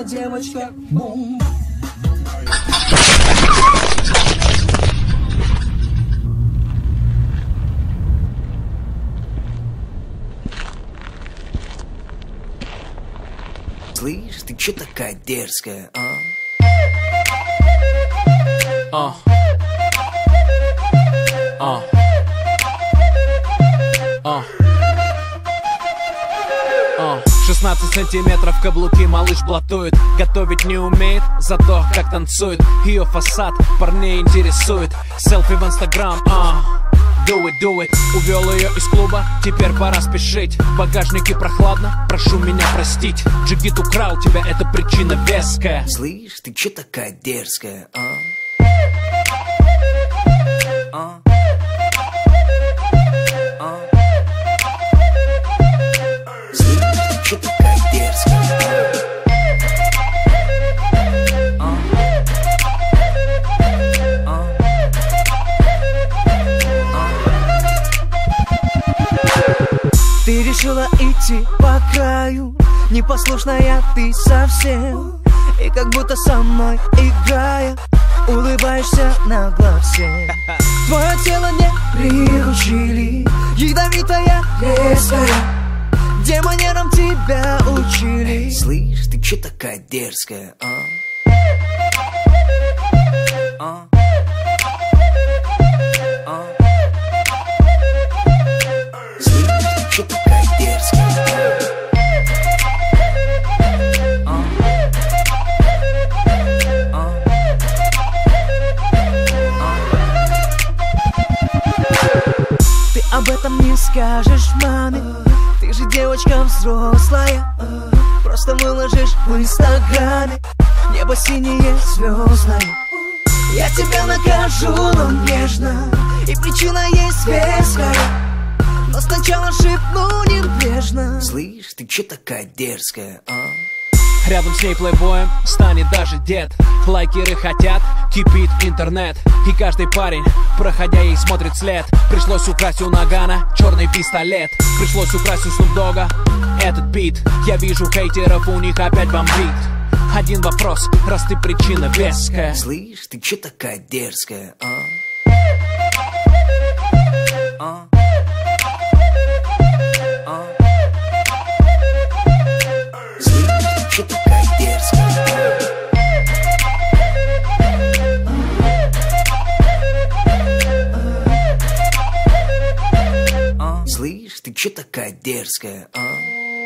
моя девочка. Бум. Слышь, ты чё такая дерзкая, а? 16 сантиметров каблуки малыш блатует. Готовить не умеет, зато как танцует. Ее фасад парней интересует. Селфи в инстаграм, do it. Увел ее из клуба, теперь пора спешить. В багажнике прохладно, прошу меня простить. Джигит украл тебя, это причина веская. Слышь, ты чё такая дерзкая, а? Слышь, ты чё такая дерзкая, Ты решила идти по краю, непослушная ты совсем. И как будто со мной играя, улыбаешься нагло всем. Твое тело не приручили, ядовитая, резкая. Где манерам тебя учили? Эй, слышь, ты чё такая дерзкая, а? Слышь, ты чё такая дерзкая, Ты об этом не скажешь маме, ты же девочка взрослая. Просто выложишь в инстаграме небо синее, звездное. Я тебя накажу, но нежно, и причина есть веская. Но сначала шепну небрежно. Слышь, ты чё такая дерзкая, а? Рядом с ней плейбоем станет даже дед. Лайкеры хотят, кипит интернет. И каждый парень, проходя ей, смотрит след. Пришлось украсть у Нагана черный пистолет. Пришлось украсть у Снупдога этот бит. Я вижу хейтеров, у них опять бомбит. Один вопрос, раз ты причина веская. Слышь, ты чё такая дерзкая, а? Слышь, ты чё такая дерзкая, а? Слышь, ты чё такая дерзкая, а?